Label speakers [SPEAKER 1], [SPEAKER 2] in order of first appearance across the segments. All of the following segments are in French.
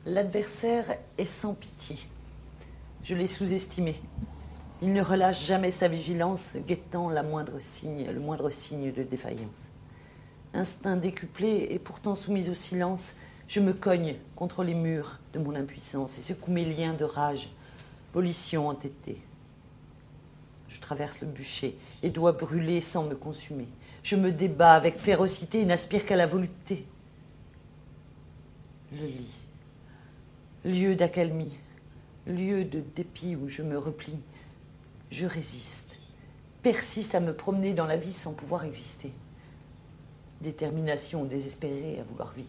[SPEAKER 1] L'adversaire est sans pitié. Je l'ai sous-estimé. Il ne relâche jamais sa vigilance, guettant le moindre signe de défaillance. Instinct décuplé et pourtant soumis au silence, je me cogne contre les murs de mon impuissance et secoue mes liens de rage, volition entêtée. Je traverse le bûcher et dois brûler sans me consumer. Je me débat avec férocité et n'aspire qu'à la volupté. Je lis. Lieu d'accalmie, lieu de dépit où je me replie. Je résiste, persiste à me promener dans la vie sans pouvoir exister. Détermination désespérée à vouloir vivre.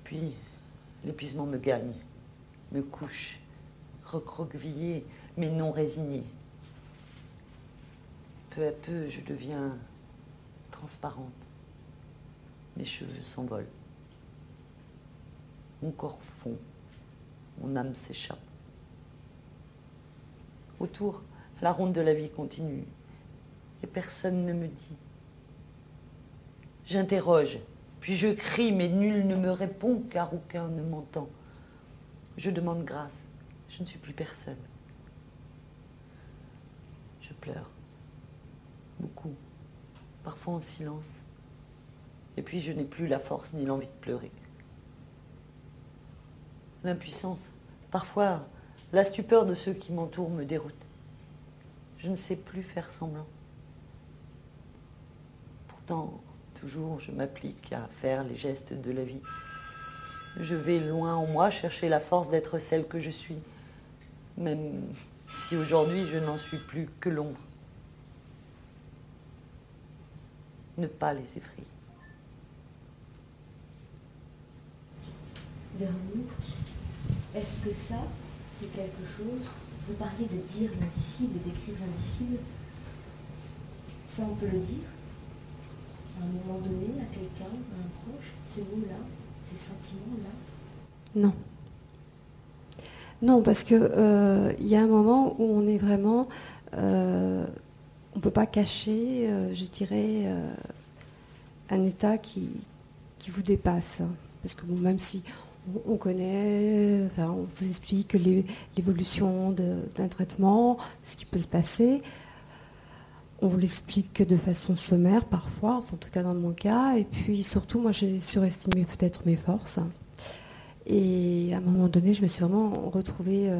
[SPEAKER 1] Puis, l'épuisement me gagne, me couche, recroquevillé, mais non résigné. Peu à peu, je deviens transparente. Mes cheveux s'envolent. Mon corps fond. Mon âme s'échappe. Autour, la ronde de la vie continue. Et personne ne me dit. J'interroge, puis je crie, mais nul ne me répond, car aucun ne m'entend. Je demande grâce. Je ne suis plus personne. Je pleure. Beaucoup. Parfois en silence. Et puis je n'ai plus la force ni l'envie de pleurer. L'impuissance, parfois la stupeur de ceux qui m'entourent me déroute. Je ne sais plus faire semblant. Pourtant, toujours je m'applique à faire les gestes de la vie. Je vais loin en moi chercher la force d'être celle que je suis, même si aujourd'hui je n'en suis plus que l'ombre. Ne pas les effrayer.
[SPEAKER 2] Véronique, est-ce que ça, c'est quelque chose... Vous parliez de dire l'indicible et d'écrire l'indicible. Ça, on peut le dire à un moment donné, à quelqu'un, à un proche, ces mots-là, ces sentiments-là?
[SPEAKER 3] Non. Non, parce que y a un moment où on est vraiment... on ne peut pas cacher, je dirais, un état qui vous dépasse. Parce que bon, même si on connaît, enfin, on vous explique l'évolution d'un traitement, ce qui peut se passer, on vous l'explique que de façon sommaire parfois, enfin, en tout cas dans mon cas, et puis surtout, moi j'ai surestimé peut-être mes forces. Et à un moment donné, je me suis vraiment retrouvée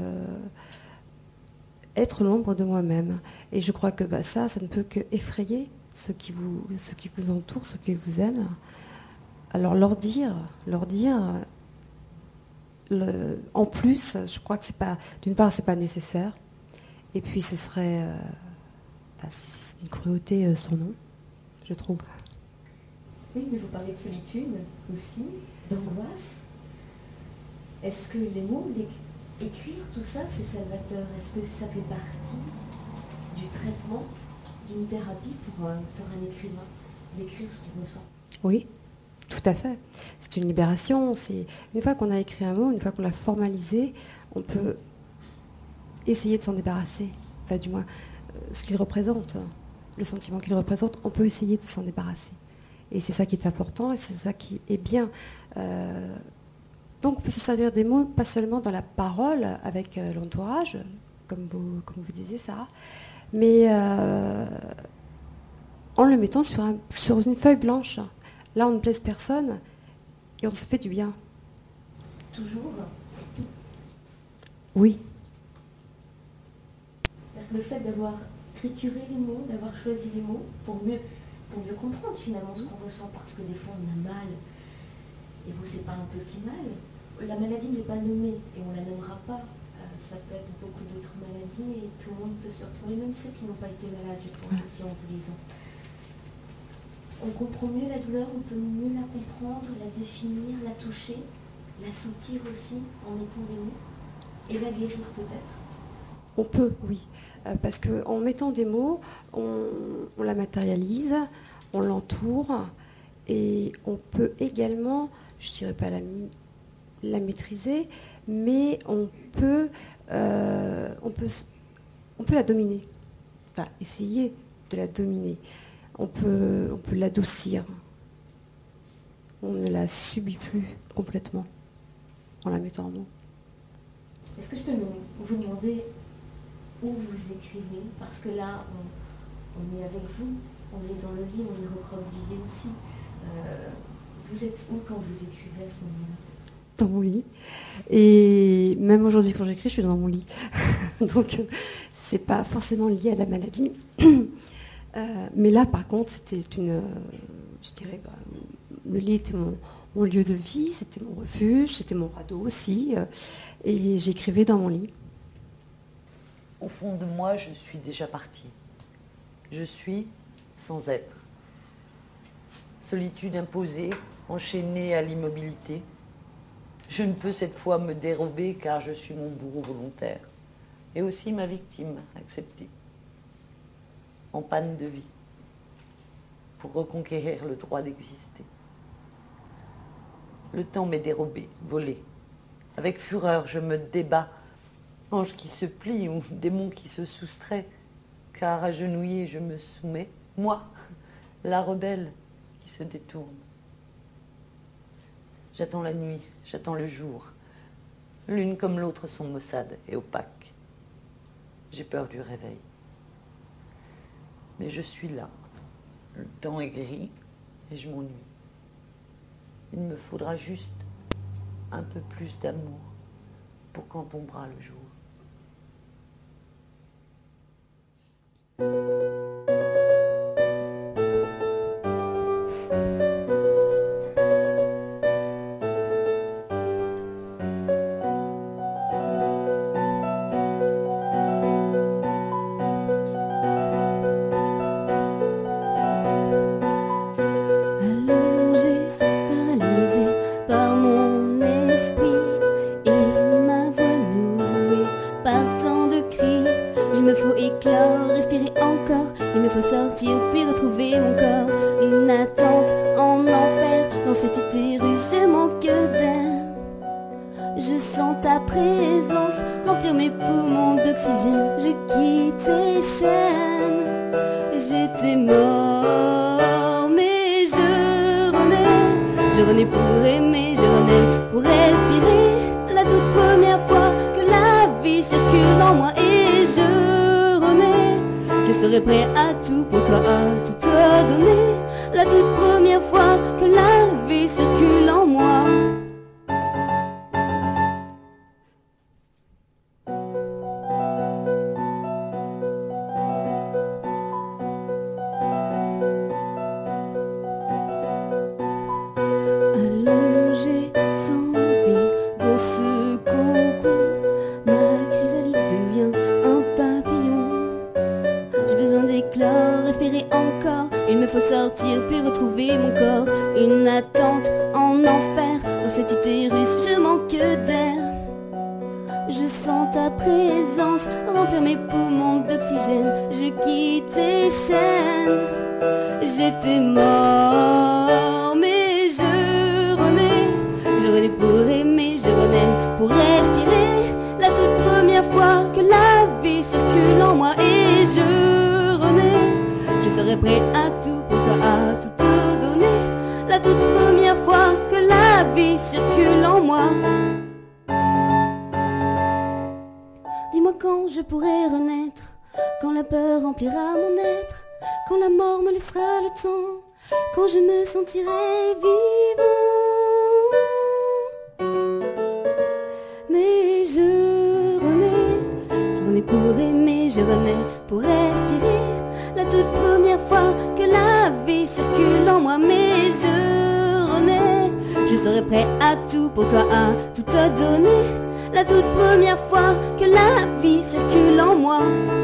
[SPEAKER 3] être l'ombre de moi-même. Et je crois que ça ne peut que effrayer ceux qui vous entourent, ceux qui vous aiment. Alors leur dire en plus, je crois que c'est pas, d'une part, c'est pas nécessaire, et puis ce serait c'est une cruauté sans nom, je trouve.
[SPEAKER 2] Oui, mais vous parlez de solitude aussi, d'angoisse. Est-ce que les mots, écrire tout ça, c'est salvateur? Est-ce que ça fait partie du traitement, d'une thérapie pour un écrivain, d'écrire ce qu'on ressent?
[SPEAKER 3] Oui, tout à fait. C'est une libération. Une fois qu'on a écrit un mot, une fois qu'on l'a formalisé, on peut essayer de s'en débarrasser. Enfin, du moins, ce qu'il représente, le sentiment qu'il représente, on peut essayer de s'en débarrasser. Et c'est ça qui est important et c'est ça qui est bien. Donc on peut se servir des mots, pas seulement dans la parole, avec l'entourage, comme vous disiez, Sarah, mais en le mettant sur une feuille blanche. Là, on ne blesse personne et on se fait du bien.
[SPEAKER 2] Toujours?
[SPEAKER 3] Oui.
[SPEAKER 2] Le fait d'avoir trituré les mots, d'avoir choisi les mots pour mieux comprendre finalement ce qu'on ressent, parce que des fois on a mal, et vous, c'est pas un petit mal. La maladie n'est pas nommée et on la nommera pas. Ça peut être beaucoup d'autres maladies et tout le monde peut se retrouver, même ceux qui n'ont pas été malades, je pense aussi, en vous lisant. On comprend mieux la douleur, on peut mieux la comprendre, la définir, la toucher, la sentir aussi en mettant des mots, et la guérir peut-être.
[SPEAKER 3] On peut, oui. Parce qu'en mettant des mots, on la matérialise, on l'entoure, et on peut également, je ne dirais pas la maîtriser, mais on peut la dominer. Enfin, essayer de la dominer. On peut l'adoucir. on ne la subit plus complètement en la mettant en mots.
[SPEAKER 2] Est-ce que je peux vous demander où vous écrivez? Parce que là, on est avec vous, on est dans le lit, on est recroquevillé aussi. Vous êtes où quand vous écrivez à ce moment-là?
[SPEAKER 3] Dans mon lit. Et même aujourd'hui, quand j'écris, je suis dans mon lit. Donc, c'est pas forcément lié à la maladie. Mais là, par contre, c'était je dirais, le lit était mon lieu de vie, c'était mon refuge, c'était mon radeau aussi. Et j'écrivais dans mon lit.
[SPEAKER 1] Au fond de moi, je suis déjà partie. Je suis sans être. Solitude imposée, enchaînée à l'immobilité. Je ne peux cette fois me dérober car je suis mon bourreau volontaire. Et aussi ma victime acceptée. En panne de vie. Pour reconquérir le droit d'exister. Le temps m'est dérobé, volé. Avec fureur, je me débats. Ange qui se plie ou démon qui se soustrait. Car agenouillé, je me soumets. Moi, la rebelle qui se détourne. J'attends la nuit, j'attends le jour. L'une comme l'autre sont maussades et opaques. J'ai peur du réveil. Mais je suis là. Le temps est gris et je m'ennuie. Il me faudra juste un peu plus d'amour pour quand tombera le jour.
[SPEAKER 4] La toute première fois que la vie circule en moi.